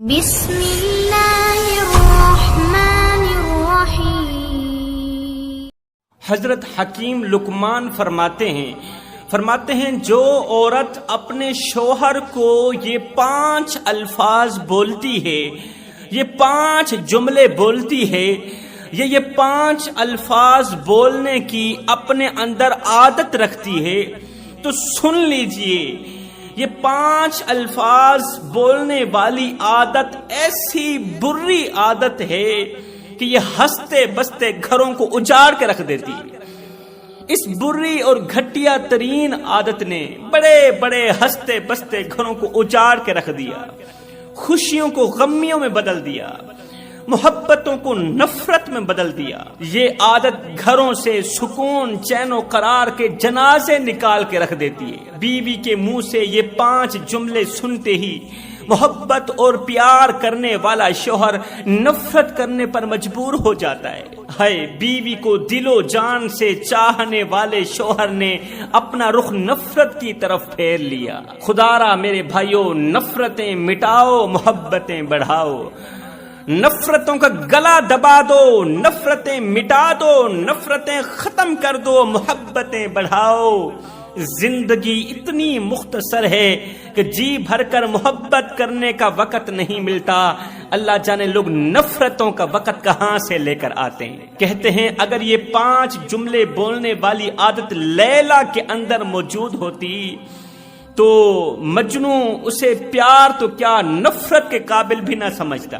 بسم اللہ الرحمن الرحیم۔ حضرت حکیم لقمان فرماتے ہیں جو عورت اپنے شوہر کو یہ 5 الفاظ بولتی ہے، یہ 5 جملے بولتی ہے، یہ 5 الفاظ بولنے کی اپنے اندر عادت رکھتی ہے، تو سن لیجئے یہ 5 الفاظ بولنے والی عادت ایسی بری عادت ہے کہ یہ ہنستے بستے گھروں کو اجاڑ کے رکھ دیتی ہے۔ اس بری اور گھٹیا ترین عادت نے بڑے بڑے ہنستے بستے گھروں کو اجاڑ کے رکھ دیا، خوشیوں کو غمیوں میں بدل دیا، محبتوں کو نفرت میں بدل دیا۔ یہ عادت گھروں سے سکون، چین و قرار کے جنازے نکال کے رکھ دیتی ہے۔ بیوی کے منہ سے یہ 5 جملے سنتے ہی محبت اور پیار کرنے والا شوہر نفرت کرنے پر مجبور ہو جاتا ہے۔ ہائے بیوی کو دل و جان سے چاہنے والے شوہر نے اپنا رخ نفرت کی طرف پھیر لیا۔ خدارا میرے بھائیوں، نفرتیں مٹاؤ، محبتیں بڑھاؤ، نفرتوں کا گلا دبا دو، نفرتیں مٹا دو، نفرتیں ختم کر دو، محبتیں بڑھاؤ۔ زندگی اتنی مختصر ہے کہ جی بھر کر محبت کرنے کا وقت نہیں ملتا، اللہ جانے لوگ نفرتوں کا وقت کہاں سے لے کر آتے ہیں۔ کہتے ہیں اگر یہ 5 جملے بولنے والی عادت لیلا کے اندر موجود ہوتی تو مجنوں اسے پیار تو کیا نفرت کے قابل بھی نہ سمجھتا۔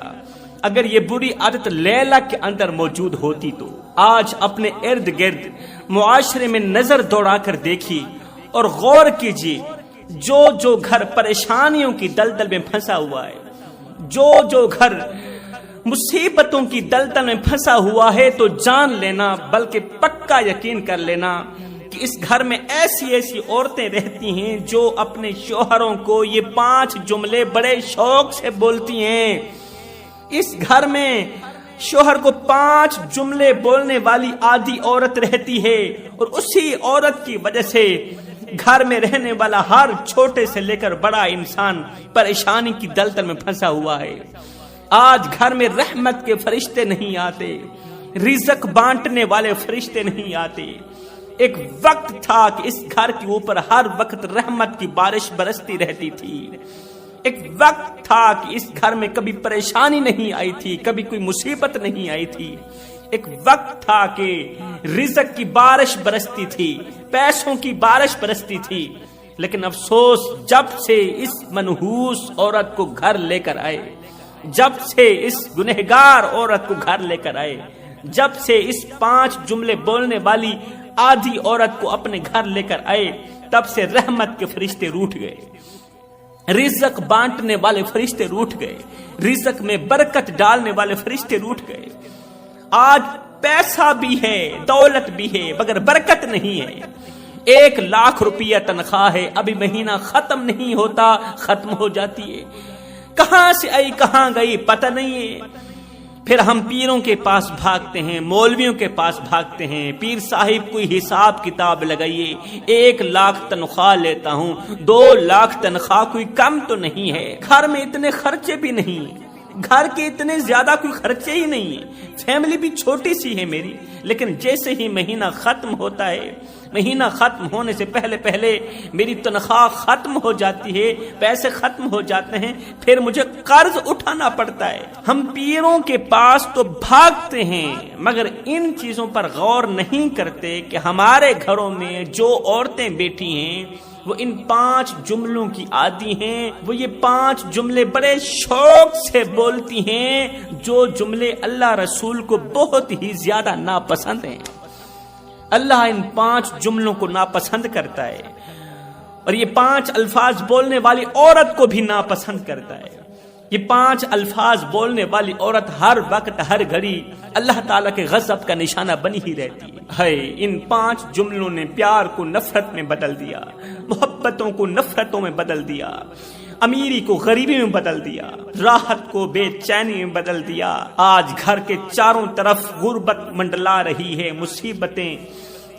اگر یہ بری عادت لیلا کے اندر موجود ہوتی تو آج اپنے ارد گرد معاشرے میں نظر دوڑا کر دیکھی اور غور کیجیے، جو گھر پریشانیوں کی دلدل میں پھنسا ہوا ہے، جو گھر مصیبتوں کی دلدل میں پھنسا ہوا ہے، تو جان لینا بلکہ پکا یقین کر لینا کہ اس گھر میں ایسی عورتیں رہتی ہیں جو اپنے شوہروں کو یہ 5 جملے بڑے شوق سے بولتی ہیں۔ اس گھر میں شوہر کو 5 جملے بولنے والی عادی عورت رہتی ہے، اور اسی عورت کی وجہ سے گھر میں رہنے والا ہر چھوٹے سے لے کر بڑا انسان پریشانی کی دلدل میں پھنسا ہوا ہے۔ آج گھر میں رحمت کے فرشتے نہیں آتے، رزق بانٹنے والے فرشتے نہیں آتے۔ ایک وقت تھا کہ اس گھر کے اوپر ہر وقت رحمت کی بارش برستی رہتی تھی۔ ایک وقت تھا کہ اس گھر میں کبھی پریشانی نہیں آئی تھی، کبھی کوئی مصیبت نہیں آئی تھی۔ ایک وقت تھا کہ رزق کی بارش برستی تھی، پیسوں کی بارش برستی تھی۔ لیکن افسوس، جب سے اس منحوس عورت کو گھر لے کر آئے، جب سے اس گنہگار عورت کو گھر لے کر آئے، جب سے اس 5 جملے بولنے والی آدھی عورت کو اپنے گھر لے کر آئے، تب سے رحمت کے فرشتے روٹھ گئے، رزق بانٹنے والے فرشتے روٹھ گئے، رزق میں برکت ڈالنے والے فرشتے روٹھ گئے۔ آج پیسہ بھی ہے، دولت بھی ہے، مگر برکت نہیں ہے۔ 1 لاکھ روپیہ تنخواہ ہے، ابھی مہینہ ختم نہیں ہوتا، ختم ہو جاتی ہے۔ کہاں سے آئی کہاں گئی پتہ نہیں ہے۔ پھر ہم پیروں کے پاس بھاگتے ہیں، مولویوں کے پاس بھاگتے ہیں، پیر صاحب کوئی حساب کتاب لگائیے، 1 لاکھ تنخواہ لیتا ہوں، 2 لاکھ تنخواہ کوئی کم تو نہیں ہے۔ گھر میں اتنے خرچے بھی نہیں، گھر کے اتنے زیادہ کوئی خرچے ہی نہیں ہیں، فیملی بھی چھوٹی سی ہے میری، لیکن جیسے ہی مہینہ ختم ہوتا ہے، مہینہ ختم ہونے سے پہلے میری تنخواہ ختم ہو جاتی ہے، پیسے ختم ہو جاتے ہیں، پھر مجھے قرض اٹھانا پڑتا ہے۔ ہم پیروں کے پاس تو بھاگتے ہیں، مگر ان چیزوں پر غور نہیں کرتے کہ ہمارے گھروں میں جو عورتیں بیٹھی ہیں وہ ان 5 جملوں کی عادی ہیں۔ وہ یہ 5 جملے بڑے شوق سے بولتی ہیں، جو جملے اللہ رسول کو بہت ہی زیادہ ناپسند ہیں۔ اللہ ان 5 جملوں کو ناپسند کرتا ہے، اور یہ 5 الفاظ بولنے والی عورت کو بھی ناپسند کرتا ہے۔ یہ 5 الفاظ بولنے والی عورت ہر وقت ہر گھڑی اللہ تعالیٰ کے غضب کا نشانہ بنی ہی رہتی ہے۔ ان 5 جملوں نے پیار کو نفرت میں بدل دیا، محبتوں کو نفرتوں میں بدل دیا، امیری کو غریبی میں بدل دیا، راحت کو بے چینی میں بدل دیا۔ آج گھر کے چاروں طرف غربت منڈلا رہی ہے، مصیبتیں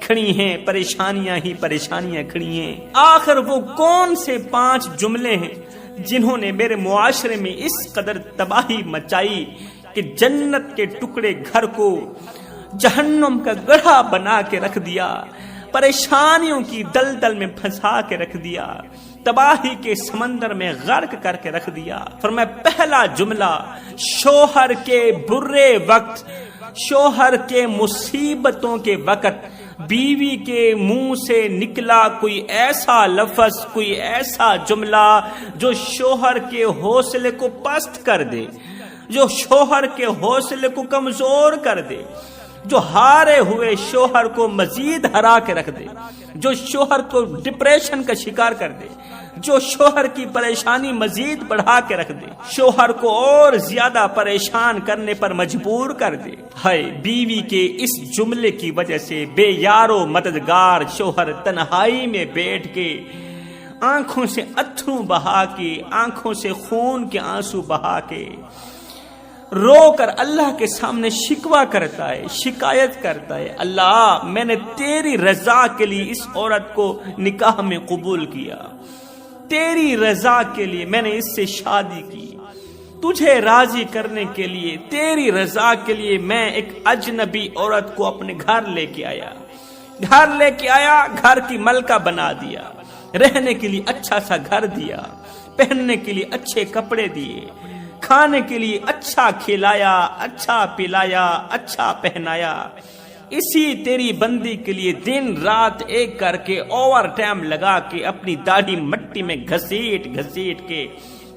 کھڑی ہیں، پریشانیاں ہی پریشانیاں کھڑی ہیں۔ آخر وہ کون سے 5 جملے ہیں جنہوں نے میرے معاشرے میں اس قدر تباہی مچائی کہ جنت کے ٹکڑے گھر کو جہنم کا گڑھا بنا کے رکھ دیا، پریشانیوں کی دلدل میں پھنسا کے رکھ دیا، تباہی کے سمندر میں غرق کر کے رکھ دیا۔ فرمایا پہلا جملہ شوہر کے برے وقت، شوہر کے مصیبتوں کے وقت بیوی کے منہ سے نکلا کوئی ایسا لفظ، کوئی ایسا جملہ جو شوہر کے حوصلے کو پست کر دے، جو شوہر کے حوصلے کو کمزور کر دے، جو ہارے ہوئے شوہر کو مزید ہرا کے رکھ دے، جو شوہر کو ڈپریشن کا شکار کر دے، جو شوہر کی پریشانی مزید بڑھا کے رکھ دے، شوہر کو اور زیادہ پریشان کرنے پر مجبور کر دے۔ ہائے بیوی کے اس جملے کی وجہ سے بے یار و مددگار شوہر تنہائی میں بیٹھ کے آنکھوں سے اتھرو بہا کے، آنکھوں سے خون کے آنسو بہا کے رو کر اللہ کے سامنے شکوہ کرتا ہے، شکایت کرتا ہے، اللہ میں نے تیری رضا کے لیے اس عورت کو نکاح میں قبول کیا، تیری رضا کے لیے میں نے اس سے شادی کی، تجھے راضی کرنے کے لیے، تیری رضا کے لیے میں ایک اجنبی عورت کو اپنے گھر لے کے آیا، گھر کی ملکہ بنا دیا، رہنے کے لیے اچھا سا گھر دیا، پہننے کے لیے اچھے کپڑے دیے، کھانے کے لیے اچھا کھلایا، اچھا پلایا، اچھا پہنایا۔ اسی تیری بندی کے لیے دن رات ایک کر کے اوور ٹائم لگا کے اپنی داڑھی مٹی میں گھسیٹ کے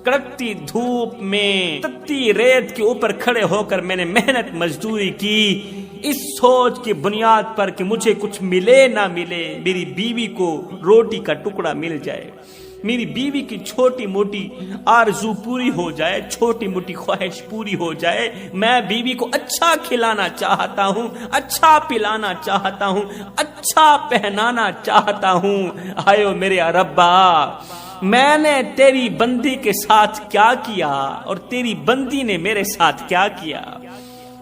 کڑکتی دھوپ میں تتی ریت کے اوپر کھڑے ہو کر میں نے محنت مزدوری کی، اس سوچ کی بنیاد پر کہ مجھے کچھ ملے نہ ملے، میری بیوی کو روٹی کا ٹکڑا مل جائے، میری بیوی کی چھوٹی موٹی آرزو پوری ہو جائے، چھوٹی موٹی خواہش پوری ہو جائے۔ میں بیوی کو اچھا کھلانا چاہتا ہوں، اچھا پلانا چاہتا ہوں، اچھا پہنانا چاہتا ہوں۔ آئیو میرے ربا، میں نے تیری بندی کے ساتھ کیا کیا اور تیری بندی نے میرے ساتھ کیا کیا؟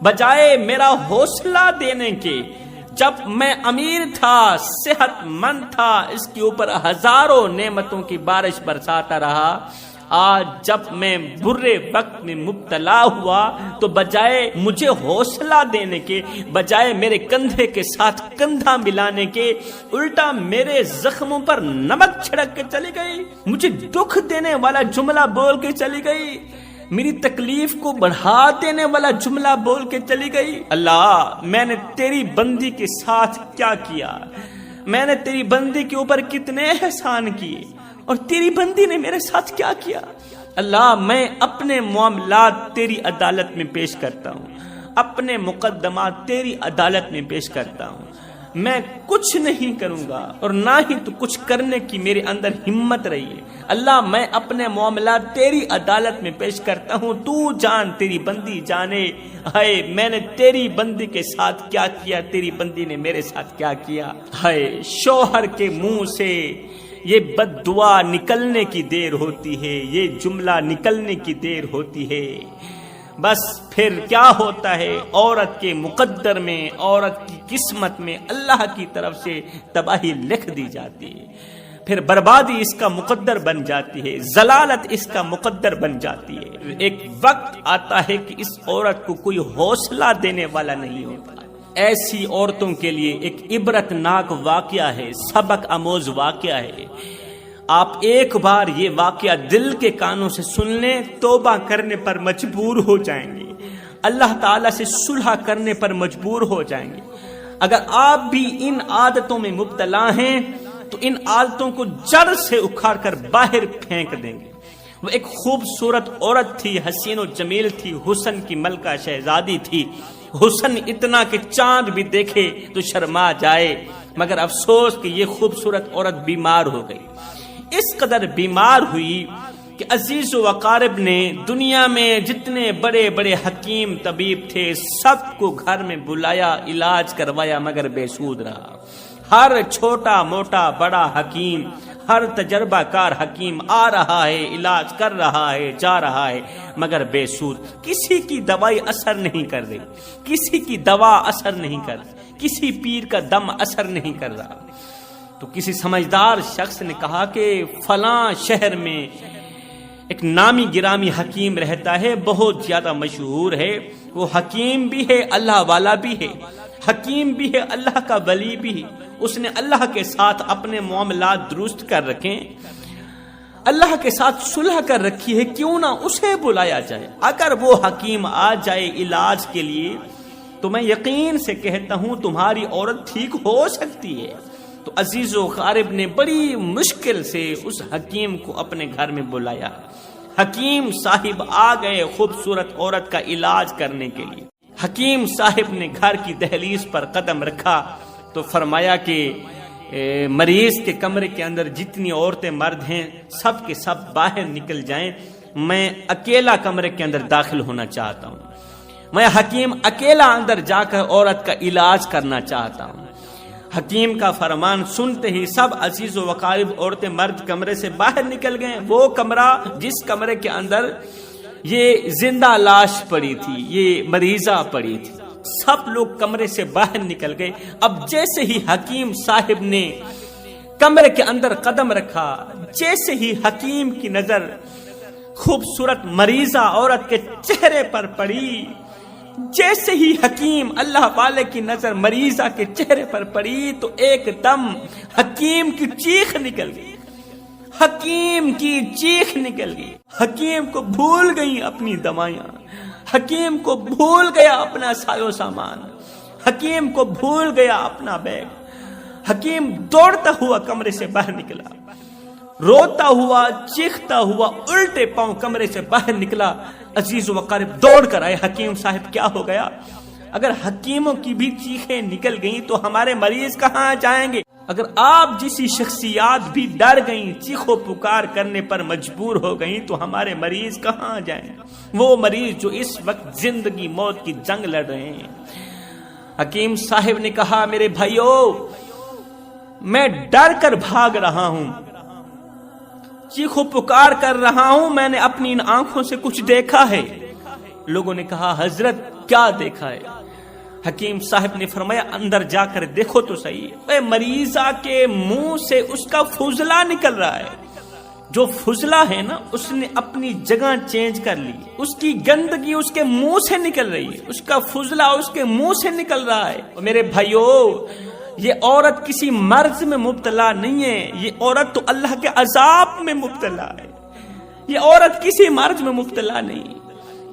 بجائے میرا حوصلہ دینے کے، جب میں امیر تھا، صحت مند تھا، اس کے اوپر ہزاروں نعمتوں کی بارش برساتا رہا، آج جب میں برے وقت میں مبتلا ہوا تو بجائے مجھے حوصلہ دینے کے، بجائے میرے کندھے کے ساتھ کندھا ملانے کے، الٹا میرے زخموں پر نمک چھڑک کے چلی گئی، مجھے دکھ دینے والا جملہ بول کے چلی گئی، میری تکلیف کو بڑھا دینے والا جملہ بول کے چلی گئی۔ اللہ میں نے تیری بندی کے ساتھ کیا کیا؟ میں نے تیری بندی کے اوپر کتنے احسان کیے اور تیری بندی نے میرے ساتھ کیا کیا؟ اللہ میں اپنے معاملات تیری عدالت میں پیش کرتا ہوں، اپنے مقدمات تیری عدالت میں پیش کرتا ہوں، میں کچھ نہیں کروں گا اور نہ ہی تو کچھ کرنے کی میرے اندر ہمت رہی ہے۔ اللہ میں اپنے معاملات تیری عدالت میں پیش کرتا ہوں، تو جان، تیری بندی جانے، ہائے میں نے تیری بندی کے ساتھ کیا کیا، تیری بندی نے میرے ساتھ کیا کیا۔ ہائے شوہر کے منہ سے یہ بد دعا نکلنے کی دیر ہوتی ہے، یہ جملہ نکلنے کی دیر ہوتی ہے، بس پھر کیا ہوتا ہے، عورت کے مقدر میں، عورت کی قسمت میں اللہ کی طرف سے تباہی لکھ دی جاتی ہے، پھر بربادی اس کا مقدر بن جاتی ہے، ضلالت اس کا مقدر بن جاتی ہے۔ ایک وقت آتا ہے کہ اس عورت کو کوئی حوصلہ دینے والا نہیں ہوتا۔ ایسی عورتوں کے لیے ایک عبرت ناک واقعہ ہے، سبق آموز واقعہ ہے۔ آپ ایک بار یہ واقعہ دل کے کانوں سے سن لیں، توبہ کرنے پر مجبور ہو جائیں گے، اللہ تعالیٰ سے صلح کرنے پر مجبور ہو جائیں گے۔ اگر آپ بھی ان عادتوں میں مبتلا ہیں تو ان عادتوں کو جڑ سے اکھاڑ کر باہر پھینک دیں گے۔ وہ ایک خوبصورت عورت تھی، حسین و جمیل تھی، حسن کی ملکہ شہزادی تھی، حسن اتنا کہ چاند بھی دیکھے تو شرما جائے، مگر افسوس کہ یہ خوبصورت عورت بیمار ہو گئی، اس قدر بیمار ہوئی کہ عزیز و اقارب نے دنیا میں جتنے بڑے بڑے حکیم طبیب تھے سب کو گھر میں بلایا، علاج کروایا، مگر بے سود رہا۔ ہر چھوٹا موٹا بڑا حکیم، ہر تجربہ کار حکیم آ رہا ہے، علاج کر رہا ہے، جا رہا ہے، مگر بے سود۔ کسی کی دوائی اثر نہیں کر رہی، کسی کی دوا اثر نہیں کر رہی، کسی پیر کا دم اثر نہیں کر رہا۔ تو کسی سمجھدار شخص نے کہا کہ فلاں شہر میں ایک نامی گرامی حکیم رہتا ہے، بہت زیادہ مشہور ہے. وہ حکیم بھی ہے، اللہ والا بھی ہے، حکیم بھی ہے، اللہ کا ولی بھی ہے. اس نے اللہ کے ساتھ اپنے معاملات درست کر رکھے، اللہ کے ساتھ صلح کر رکھی ہے. کیوں نہ اسے بلایا جائے؟ اگر وہ حکیم آ جائے علاج کے لیے تو میں یقین سے کہتا ہوں تمہاری عورت ٹھیک ہو سکتی ہے. تو عزیز و قارب نے بڑی مشکل سے اس حکیم کو اپنے گھر میں بلایا. حکیم صاحب آ گئے خوبصورت عورت کا علاج کرنے کے لیے. حکیم صاحب نے گھر کی دہلیز پر قدم رکھا تو فرمایا کہ مریض کے کمرے کے اندر جتنی عورتیں مرد ہیں سب کے سب باہر نکل جائیں، میں اکیلا کمرے کے اندر داخل ہونا چاہتا ہوں. میں حکیم اکیلا اندر جا کر عورت کا علاج کرنا چاہتا ہوں. حکیم کا فرمان سنتے ہی سب عزیز و اقارب عورتیں مرد کمرے سے باہر نکل گئے. وہ کمرہ جس کمرے کے اندر یہ زندہ لاش پڑی تھی، یہ مریضہ پڑی تھی، سب لوگ کمرے سے باہر نکل گئے. اب جیسے ہی حکیم صاحب نے کمرے کے اندر قدم رکھا، جیسے ہی حکیم کی نظر خوبصورت مریضہ عورت کے چہرے پر پڑی، جیسے ہی حکیم اللہ والے کی نظر مریضہ کے چہرے پر پڑی تو ایک دم حکیم کی چیخ نکل گئی. حکیم کی چیخ نکل گئی. حکیم کو بھول گئی اپنی دوائیاں، حکیم کو بھول گیا اپنا سایہ سامان، حکیم کو بھول گیا اپنا بیگ. حکیم دوڑتا ہوا کمرے سے باہر نکلا، روتا ہوا، چیختا ہوا، الٹے پاؤں کمرے سے باہر نکلا. عزیز و اقارب دوڑ کر آئے، حکیم صاحب کیا ہو گیا؟ اگر حکیموں کی بھی چیخیں نکل گئیں تو ہمارے مریض کہاں جائیں گے؟ اگر آپ جیسی شخصیات بھی ڈر گئیں، چیخو پکار کرنے پر مجبور ہو گئیں تو ہمارے مریض کہاں جائیں؟ وہ مریض جو اس وقت زندگی موت کی جنگ لڑ رہے ہیں. حکیم صاحب نے کہا میرے بھائیو، میں ڈر کر بھاگ رہا ہوں، چیخو پکار کر رہا ہوں، میں نے اپنی ان آنکھوں سے کچھ دیکھا ہے. لوگوں نے کہا حضرت کیا دیکھا ہے؟ حکیم صاحب نے فرمایا اندر جا کر دیکھو تو صحیح. اے مریضہ کے منہ سے اس کا فضلہ نکل رہا ہے. جو فضلہ ہے نا اس نے اپنی جگہ چینج کر لی، اس کی گندگی اس کے منہ سے نکل رہی ہے، اس کا فضلہ اس کے منہ سے نکل رہا ہے. میرے بھائیو، یہ عورت کسی مرض میں مبتلا نہیں ہے، یہ عورت تو اللہ کے عذاب میں مبتلا ہے. یہ عورت کسی مرض میں مبتلا نہیں،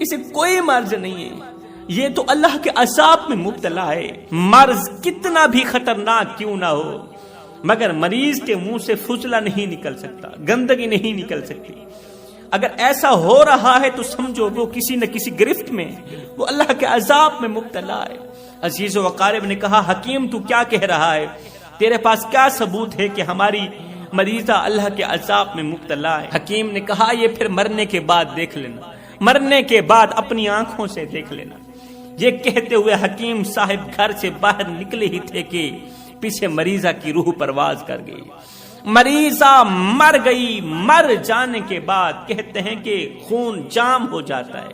اسے کوئی مرض نہیں ہے، یہ تو اللہ کے عذاب میں مبتلا ہے. مرض کتنا بھی خطرناک کیوں نہ ہو مگر مریض کے منہ سے فضلہ نہیں نکل سکتا، گندگی نہیں نکل سکتی. اگر ایسا ہو رہا ہے تو سمجھو وہ کسی نہ کسی گرفت میں، وہ اللہ کے عذاب میں مبتلا ہے. عزیز و اقارب نے کہا حکیم تو کیا کہہ رہا ہے؟ تیرے پاس کیا ثبوت ہے کہ ہماری مریضہ اللہ کے عذاب میں مبتلا ہے؟ حکیم نے کہا یہ پھر مرنے کے بعد دیکھ لینا، مرنے کے بعد اپنی آنکھوں سے دیکھ لینا. یہ کہتے ہوئے حکیم صاحب گھر سے باہر نکلے ہی تھے کہ پیچھے مریضہ کی روح پرواز کر گئی. مریضہ مر گئی. مر جانے کے بعد کہتے ہیں کہ خون جام ہو جاتا ہے،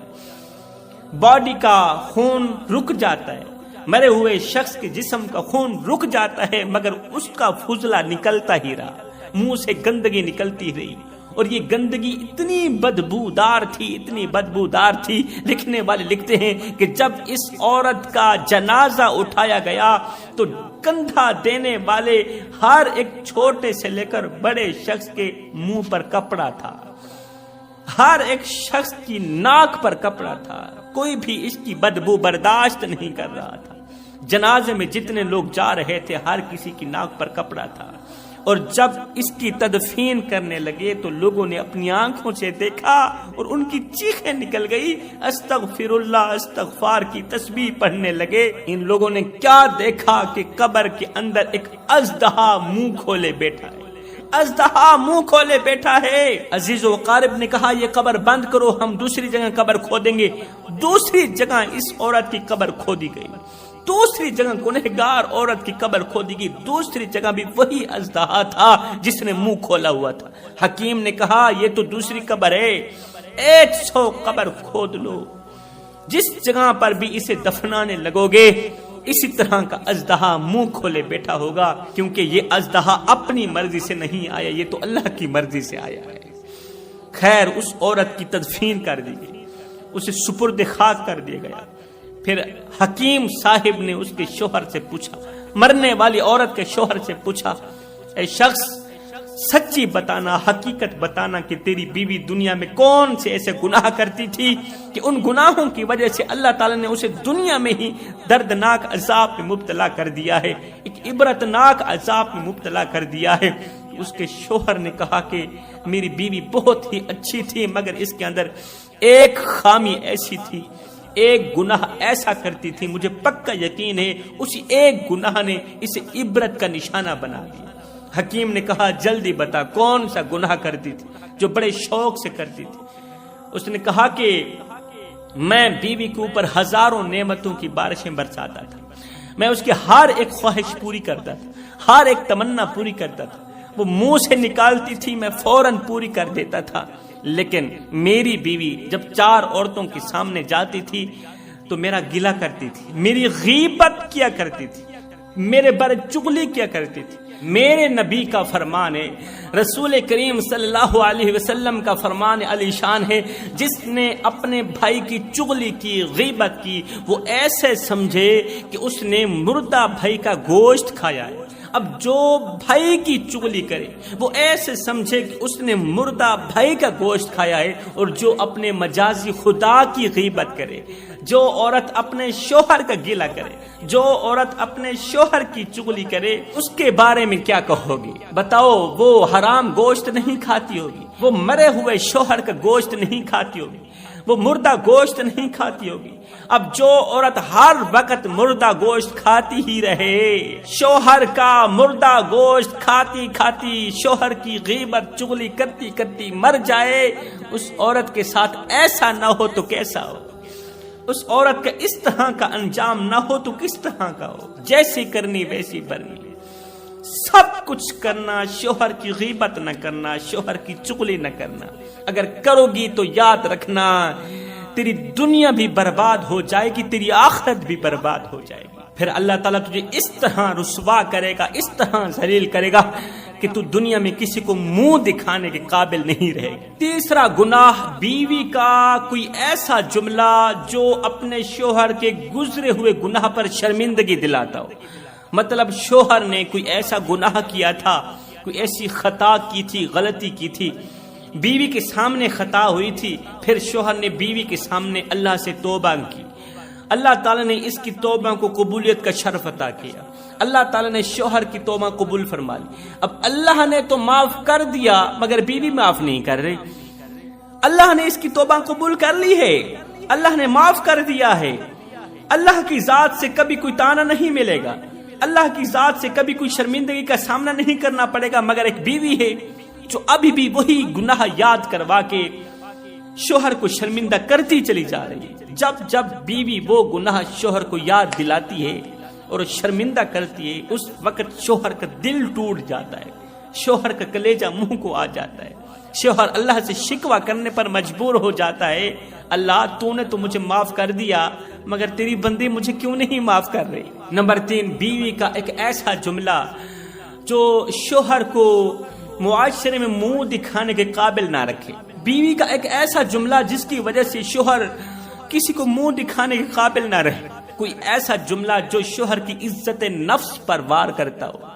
باڈی کا خون رک جاتا ہے، مرے ہوئے شخص کے جسم کا خون رک جاتا ہے مگر اس کا فضلہ نکلتا ہی رہا، منہ سے گندگی نکلتی رہی. اور یہ گندگی اتنی بدبودار تھی، اتنی بدبودار تھی، لکھنے والے لکھتے ہیں کہ جب اس عورت کا جنازہ اٹھایا گیا تو کندھا دینے والے ہر ایک چھوٹے سے لے کر بڑے شخص کے منہ پر کپڑا تھا، ہر ایک شخص کی ناک پر کپڑا تھا. کوئی بھی اس کی بدبو برداشت نہیں کر رہا تھا. جنازے میں جتنے لوگ جا رہے تھے ہر کسی کی ناک پر کپڑا تھا. اور جب اس کی تدفین کرنے لگے تو لوگوں نے اپنی آنکھوں سے دیکھا اور ان کی چیخیں نکل گئی، استغفر اللہ، استغفار کی تسبیح پڑھنے لگے. ان لوگوں نے کیا دیکھا کہ قبر کے اندر ایک اژدہا منہ کھولے بیٹھا ہے، اژدہا منہ کھولے بیٹھا ہے. عزیز و اقارب نے کہا یہ قبر بند کرو، ہم دوسری جگہ قبر کھودیں گے. دوسری جگہ اس عورت کی قبر کھودی گئی، دوسری جگہ گنہگار عورت کی قبر کھودی گئی، دوسری جگہ بھی وہی اژدہا تھا جس نے منہ کھولا ہوا تھا. حکیم نے کہا یہ تو دوسری قبر ہے، 100 قبر کھود لو، جس جگہ پر بھی اسے دفنانے لگو گے اسی طرح کا اژدہا منہ کھولے بیٹھا ہوگا، کیونکہ یہ اژدہا اپنی مرضی سے نہیں آیا، یہ تو اللہ کی مرضی سے آیا ہے. خیر اس عورت کی تدفین کر دی گئی، اسے سپرد خاک کر دیا گیا۔ پھر حکیم صاحب نے اس کے شوہر سے پوچھا، مرنے والی عورت کے شوہر سے پوچھا، اے شخص سچی بتانا، حقیقت بتانا کہ تیری بیوی دنیا میں کون سے ایسے گناہ کرتی تھی کہ ان گناہوں کی وجہ سے اللہ تعالیٰ نے اسے دنیا میں ہی دردناک عذاب میں مبتلا کر دیا ہے، ایک عبرتناک عذاب میں مبتلا کر دیا ہے۔ اس کے شوہر نے کہا کہ میری بیوی بہت ہی اچھی تھی، مگر اس کے اندر ایک خامی ایسی تھی، ایک گناہ ایسا کرتی تھی، مجھے پکا یقین ہے اسی ایک گناہ نے اسے عبرت کا نشانہ بنا دیا۔ حکیم نے کہا جلدی بتا کون سا گناہ کرتی تھی جو بڑے شوق سے کرتی تھی؟ اس نے کہا کہ میں بیوی کے اوپر ہزاروں نعمتوں کی بارشیں برساتا تھا، میں اس کی ہر ایک خواہش پوری کرتا تھا، ہر ایک تمنا پوری کرتا تھا، وہ منہ سے نکالتی تھی میں فوراً پوری کر دیتا تھا، لیکن میری بیوی جب 4 عورتوں کے سامنے جاتی تھی تو میرا گلہ کرتی تھی، میری غیبت کیا کرتی تھی، میرے بارے چغلی کیا کرتی تھی۔ میرے نبی کا فرمان ہے، رسول کریم صلی اللہ علیہ وسلم کا فرمان علی شان ہے، جس نے اپنے بھائی کی چغلی کی، غیبت کی، وہ ایسے سمجھے کہ اس نے مردہ بھائی کا گوشت کھایا ہے۔ اب جو بھائی کی چغلی کرے وہ ایسے سمجھے کہ اس نے مردہ بھائی کا گوشت کھایا ہے، اور جو اپنے مجازی خدا کی غیبت کرے، جو عورت اپنے شوہر کا گلہ کرے، جو عورت اپنے شوہر کی چغلی کرے، اس کے بارے میں کیا کہو گی؟ بتاؤ، وہ حرام گوشت نہیں کھاتی ہوگی، وہ مرے ہوئے شوہر کا گوشت نہیں کھاتی ہوگی، وہ مردہ گوشت نہیں کھاتی ہوگی۔ اب جو عورت ہر وقت مردہ گوشت کھاتی ہی رہے، شوہر کا مردہ گوشت کھاتی کھاتی، شوہر کی غیبت چغلی کرتی کرتی مر جائے، اس عورت کے ساتھ ایسا نہ ہو تو کیسا ہو؟ اس عورت کا اس طرح کا انجام نہ ہو تو کس طرح کا ہو؟ جیسی کرنی ویسی برنی، سب کچھ کرنا، شوہر کی غیبت نہ کرنا، شوہر کی چغلی نہ کرنا۔ اگر کرو گی تو یاد رکھنا تیری دنیا بھی برباد ہو جائے گی، تیری آخرت بھی برباد ہو جائے گی۔ پھر اللہ تعالیٰ تجھے اس طرح رسوا کرے گا، اس طرح ذلیل کرے گا کہ تو دنیا میں کسی کو منہ دکھانے کے قابل نہیں رہے گی۔ تیسرا گناہ، بیوی کا کوئی ایسا جملہ جو اپنے شوہر کے گزرے ہوئے گناہ پر شرمندگی دلاتا ہو۔ مطلب شوہر نے کوئی ایسا گناہ کیا تھا، کوئی ایسی خطا کی تھی، غلطی کی تھی، بیوی کے سامنے خطا ہوئی تھی، پھر شوہر نے بیوی کے سامنے اللہ سے توبہ کی، اللہ تعالیٰ نے اس کی توبہ کو قبولیت کا شرف عطا کیا، اللہ تعالیٰ نے شوہر کی توبہ قبول فرما لی۔ اب اللہ نے تو معاف کر دیا مگر بیوی معاف نہیں کر رہی۔ اللہ نے اس کی توبہ قبول کر لی ہے، اللہ نے معاف کر دیا ہے، اللہ کی ذات سے کبھی کوئی تانا نہیں ملے گا، اللہ کی ذات سے کبھی کوئی شرمندگی کا سامنا نہیں کرنا پڑے گا، مگر ایک بیوی ہے جو ابھی بھی وہی گناہ یاد کروا کے شوہر کو شرمندہ کرتی چلی جا رہی ہے۔ جب جب بیوی وہ گناہ شوہر کو یاد دلاتی ہے اور شرمندہ کرتی ہے، اس وقت شوہر کا دل ٹوٹ جاتا ہے، شوہر کا کلیجہ منہ کو آ جاتا ہے، شوہر اللہ سے شکوہ کرنے پر مجبور ہو جاتا ہے، اللہ تو نے تو مجھے معاف کر دیا مگر تیری بندی مجھے کیوں نہیں معاف کر رہی۔ نمبر 3، بیوی کا ایک ایسا جملہ جو شوہر کو معاشرے میں منہ دکھانے کے قابل نہ رکھے، بیوی کا ایک ایسا جملہ جس کی وجہ سے شوہر کسی کو منہ دکھانے کے قابل نہ رہے، کوئی ایسا جملہ جو شوہر کی عزت نفس پر وار کرتا ہو۔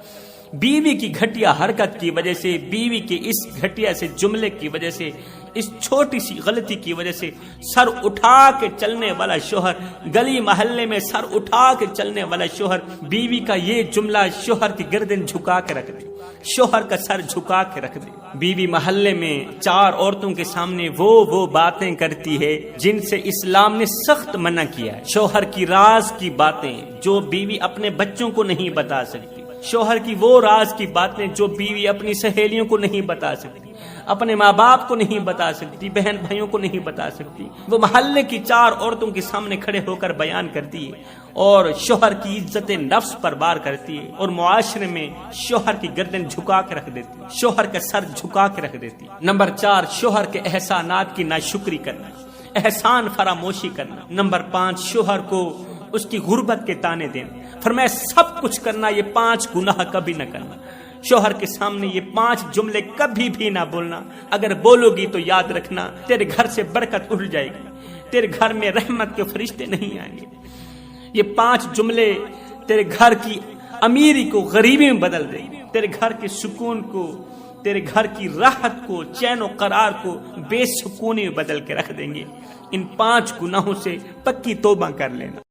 بیوی کی گھٹیا حرکت کی وجہ سے، بیوی کے اس گھٹیا سے جملے کی وجہ سے، اس چھوٹی سی غلطی کی وجہ سے سر اٹھا کے چلنے والا شوہر، گلی محلے میں سر اٹھا کے چلنے والا شوہر، بیوی کا یہ جملہ شوہر کی گردن جھکا کے رکھ دے، شوہر کا سر جھکا کے رکھ دے۔ بیوی محلے میں 4 عورتوں کے سامنے وہ باتیں کرتی ہے جن سے اسلام نے سخت منع کیا ہے، شوہر کی راز کی باتیں جو بیوی اپنے بچوں کو نہیں بتا سکتی، شوہر کی وہ راز کی باتیں جو بیوی اپنی سہیلیوں کو نہیں بتا سکتی، اپنے ماں باپ کو نہیں بتا سکتی، بہن بھائیوں کو نہیں بتا سکتی، وہ محلے کی 4 عورتوں کے سامنے کھڑے ہو کر بیان کرتی ہے اور شوہر کی عزت نفس پر وار کرتی ہے، اور معاشرے میں شوہر کی گردن جھکا کے رکھ دیتی ہے، شوہر کا سر جھکا کے رکھ دیتی ہے۔ نمبر 4، شوہر کے احسانات کی ناشکری کرنا، احسان فراموشی کرنا۔ نمبر 5، شوہر کو اس کی غربت کے تانے دینا۔ فرمایا سب کچھ کرنا، یہ 5 گناہ کبھی نہ کرنا۔ شوہر کے سامنے یہ 5 جملے کبھی بھی نہ بولنا. اگر بولو گی تو یاد رکھنا تیرے گھر سے برکت اٹھ جائے گی, تیرے گھر میں رحمت کے فرشتے نہیں آئیں گے. یہ 5 جملے تیرے گھر کی امیری کو غریبی میں بدل دیں گے, تیرے گھر کے سکون کو, تیرے گھر کی راحت کو, چین و قرار کو بے سکونی میں بدل کے رکھ دیں گے. ان 5 گناہوں سے پکی توبہ کر لینا.